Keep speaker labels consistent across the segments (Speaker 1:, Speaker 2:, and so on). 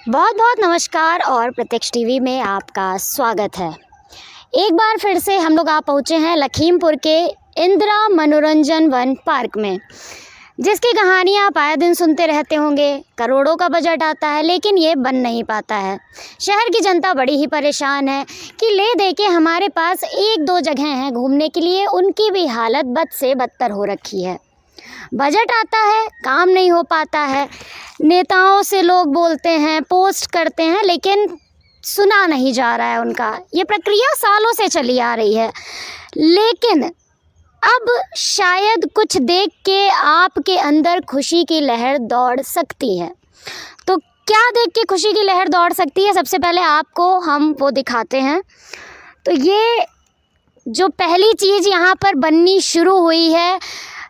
Speaker 1: बहुत बहुत नमस्कार और प्रत्यक्ष टीवी में आपका स्वागत है। एक बार फिर से हम लोग आ पहुँचे हैं लखीमपुर के इंदिरा मनोरंजन वन पार्क में, जिसकी कहानियाँ आप आए दिन सुनते रहते होंगे। करोड़ों का बजट आता है लेकिन ये बन नहीं पाता है। शहर की जनता बड़ी ही परेशान है कि ले दे के हमारे पास एक दो जगह हैं घूमने के लिए, उनकी भी हालत बद से बदतर हो रखी है। बजट आता है, काम नहीं हो पाता है, नेताओं से लोग बोलते हैं, पोस्ट करते हैं, लेकिन सुना नहीं जा रहा है उनका। ये प्रक्रिया सालों से चली आ रही है, लेकिन अब शायद कुछ देख के आपके अंदर खुशी की लहर दौड़ सकती है। तो क्या देख के खुशी की लहर दौड़ सकती है, सबसे पहले आपको हम वो दिखाते हैं। तो ये जो पहली चीज़ यहाँ पर बननी शुरू हुई है,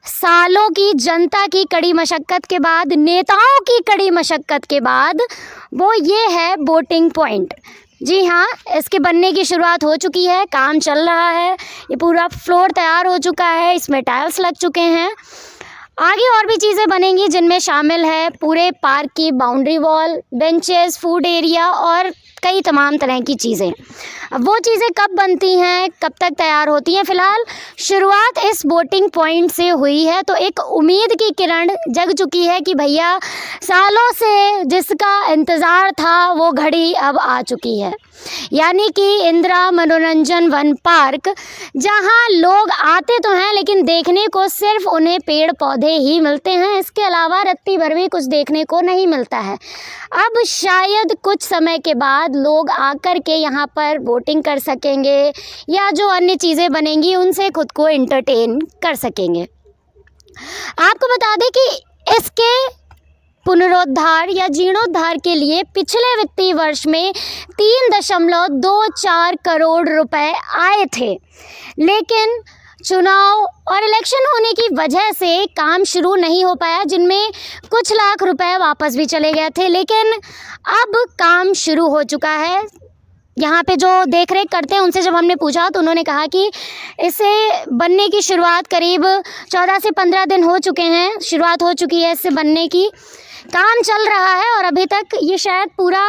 Speaker 1: सालों की जनता की कड़ी मशक्क़त के बाद, नेताओं की कड़ी मशक्क़त के बाद, वो ये है बोटिंग पॉइंट। जी हाँ, इसके बनने की शुरुआत हो चुकी है, काम चल रहा है, ये पूरा फ्लोर तैयार हो चुका है, इसमें टाइल्स लग चुके हैं। आगे और भी चीज़ें बनेंगी जिनमें शामिल है पूरे पार्क की boundary wall, benches, food area और कई तमाम तरह की चीज़ें। अब वो चीज़ें कब बनती हैं, कब तक तैयार होती हैं, फ़िलहाल शुरुआत इस बोटिंग पॉइंट से हुई है। तो एक उम्मीद की किरण जग चुकी है कि भैया सालों से जिसका इंतज़ार था वो घड़ी अब आ चुकी है। यानी कि इंदिरा मनोरंजन वन पार्क, जहां लोग आते तो हैं लेकिन देखने को सिर्फ उन्हें पेड़ पौधे ही मिलते हैं, इसके अलावा रत्ती भर भी कुछ देखने को नहीं मिलता है। अब शायद कुछ समय के बाद लोग आकर के यहाँ पर बोटिंग कर सकेंगे या जो अन्य चीज़ें बनेंगी उनसे खुद को एंटरटेन कर सकेंगे। आपको बता दें कि इसके पुनरुद्धार या जीर्णोद्धार के लिए पिछले वित्तीय वर्ष में 3.24 करोड़ रुपए आए थे, लेकिन चुनाव और इलेक्शन होने की वजह से काम शुरू नहीं हो पाया, जिनमें कुछ लाख रुपए वापस भी चले गए थे। लेकिन अब काम शुरू हो चुका है। यहाँ पे जो देख रेख करते हैं उनसे जब हमने पूछा तो उन्होंने कहा कि इसे बनने की शुरुआत करीब 14 से 15 दिन हो चुके हैं, शुरुआत हो चुकी है इससे बनने की, काम चल रहा है और अभी तक ये शायद पूरा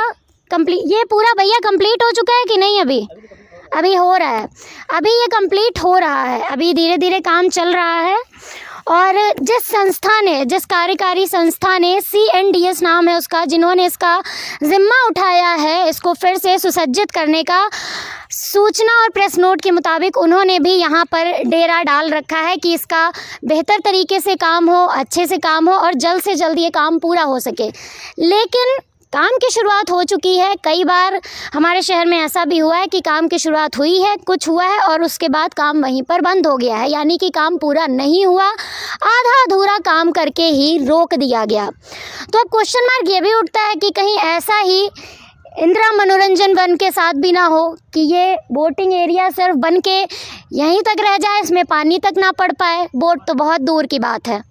Speaker 1: भैया कंप्लीट हो चुका है कि नहीं? अभी हो रहा है, अभी ये कंप्लीट हो रहा है, अभी धीरे धीरे काम चल रहा है। और जिस कार्यकारी संस्था ने CNDS नाम है उसका, जिन्होंने इसका जिम्मा उठाया है इसको फिर से सुसज्जित करने का, सूचना और प्रेस नोट के मुताबिक उन्होंने भी यहाँ पर डेरा डाल रखा है कि इसका बेहतर तरीके से काम हो, अच्छे से काम हो और जल्द से जल्द ये काम पूरा हो सके। लेकिन काम की शुरुआत हो चुकी है। कई बार हमारे शहर में ऐसा भी हुआ है कि काम की शुरुआत हुई है, कुछ हुआ है और उसके बाद काम वहीं पर बंद हो गया है, यानी कि काम पूरा नहीं हुआ, आधा अधूरा काम करके ही रोक दिया गया। तो अब क्वेश्चन मार्क ये भी उठता है कि कहीं ऐसा ही इंदिरा मनोरंजन वन के साथ भी ना हो कि ये बोटिंग एरिया सिर्फ बन के यहीं तक रह जाए, इसमें पानी तक ना पड़ पाए, बोट तो बहुत दूर की बात है।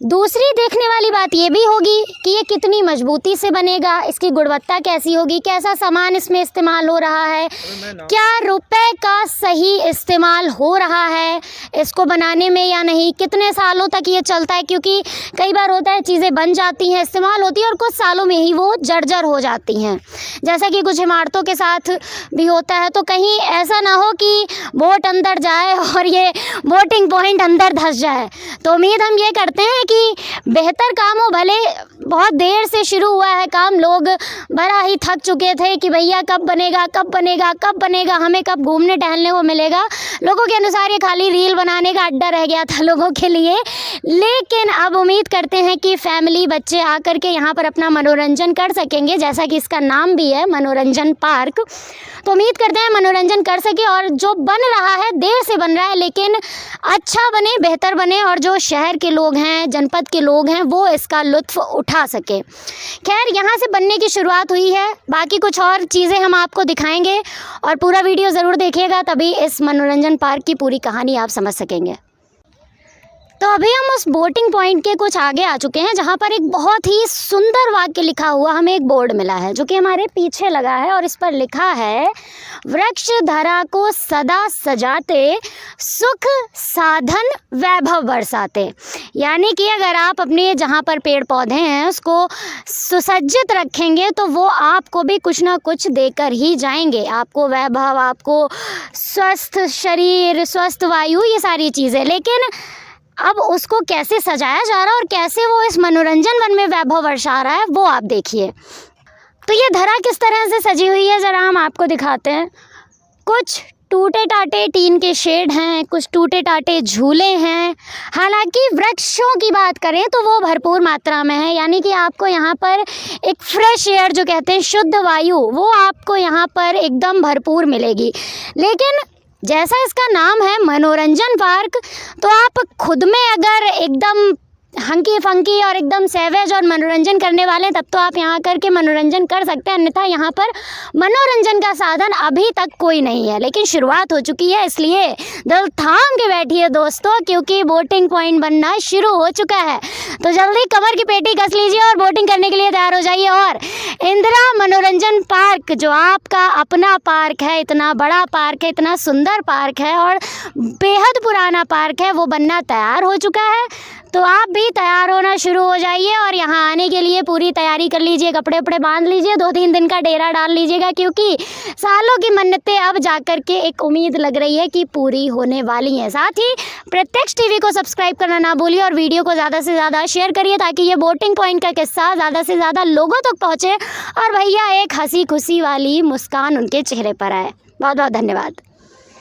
Speaker 1: दूसरी देखने वाली बात ये भी होगी कि ये कितनी मजबूती से बनेगा, इसकी गुणवत्ता कैसी होगी, कैसा सामान इसमें इस्तेमाल हो रहा है, क्या रुपए का सही इस्तेमाल हो रहा है इसको बनाने में या नहीं, कितने सालों तक ये चलता है। क्योंकि कई बार होता है चीज़ें बन जाती हैं, इस्तेमाल होती हैं और कुछ सालों में ही वो जर्जर हो जाती हैं, जैसा कि कुछ इमारतों के साथ भी होता है। तो कहीं ऐसा ना हो कि बोट अंदर जाए और ये बोटिंग पॉइंट अंदर धंस जाए। तो उम्मीद हम ये करते हैं कि बेहतर काम हो। भले बहुत देर से शुरू हुआ है काम, लोग बड़ा ही थक चुके थे कि भैया कब बनेगा कब बनेगा कब बनेगा, हमें कब घूमने टहलने को मिलेगा। लोगों के अनुसार ये खाली रील बनाने का अड्डा रह गया था लोगों के लिए। लेकिन अब उम्मीद करते हैं कि फैमिली, बच्चे आकर के यहाँ पर अपना मनोरंजन कर सकेंगे, जैसा कि इसका नाम भी है मनोरंजन पार्क। तो उम्मीद करते हैं मनोरंजन कर सके और जो बन रहा है, देर से बन रहा है लेकिन अच्छा बने, बेहतर बने और जो शहर के लोग हैं, जनपद के लोग हैं, वो इसका लुत्फ़ उठा सके। खैर, यहाँ से बनने की शुरुआत हुई है, बाकी कुछ और चीज़ें हम आपको दिखाएंगे और पूरा वीडियो ज़रूर देखिएगा, तभी इस मनोरंजन पार्क की पूरी कहानी आप समझ सकेंगे। तो अभी हम उस बोटिंग पॉइंट के कुछ आगे आ चुके हैं, जहाँ पर एक बहुत ही सुंदर वाक्य लिखा हुआ हमें एक बोर्ड मिला है, जो कि हमारे पीछे लगा है, और इस पर लिखा है, वृक्ष धरा को सदा सजाते, सुख साधन वैभव बरसाते। यानी कि अगर आप अपने जहाँ पर पेड़ पौधे हैं उसको सुसज्जित रखेंगे तो वो आपको भी कुछ ना कुछ देकर ही जाएंगे, आपको वैभव, आपको स्वस्थ शरीर, स्वस्थ वायु, ये सारी चीज़ें। लेकिन अब उसको कैसे सजाया जा रहा है और कैसे वो इस मनोरंजन वन में वैभव बरसा रहा है, वो आप देखिए। तो ये धरा किस तरह से सजी हुई है, ज़रा हम आपको दिखाते हैं। कुछ टूटे टाटे टीन के शेड हैं, कुछ टूटे टाटे झूले हैं। हालांकि वृक्षों की बात करें तो वो भरपूर मात्रा में है, यानी कि आपको यहाँ पर एक फ्रेश एयर जो कहते हैं, शुद्ध वायु, वो आपको यहाँ पर एकदम भरपूर मिलेगी। लेकिन जैसा इसका नाम है मनोरंजन पार्क, तो आप खुद में अगर एकदम हंकी फंकी और एकदम सैवेज और मनोरंजन करने वाले हैं, तब तो आप यहाँ करके मनोरंजन कर सकते हैं, अन्यथा यहाँ पर मनोरंजन का साधन अभी तक कोई नहीं है। लेकिन शुरुआत हो चुकी है, इसलिए दिल थाम के बैठिए दोस्तों, क्योंकि बोटिंग पॉइंट बनना शुरू हो चुका है। तो जल्दी कमर की पेटी कस लीजिए और बोटिंग करने के लिए तैयार हो जाइए। और इंदिरा मनोरंजन पार्क जो आपका अपना पार्क है, इतना बड़ा पार्क है, इतना सुंदर पार्क है और बेहद पुराना पार्क है, वो बनना तैयार हो चुका है। तो आप भी तैयार होना शुरू हो जाइए और यहाँ आने के लिए पूरी तैयारी कर लीजिए, कपड़े वपड़े बांध लीजिए, 2-3 दिन का डेरा डाल लीजिएगा, क्योंकि सालों की मन्नतें अब जाकर के एक उम्मीद लग रही है कि पूरी होने वाली हैं। साथ ही प्रत्यक्ष टीवी को सब्सक्राइब करना ना भूलिए और वीडियो को ज़्यादा से ज़्यादा शेयर करिए, ताकि ये बोटिंग पॉइंट का किस्सा ज़्यादा से ज़्यादा लोगों तक पहुँचे और भैया एक हंसी खुशी वाली मुस्कान उनके चेहरे पर आए। बहुत बहुत धन्यवाद।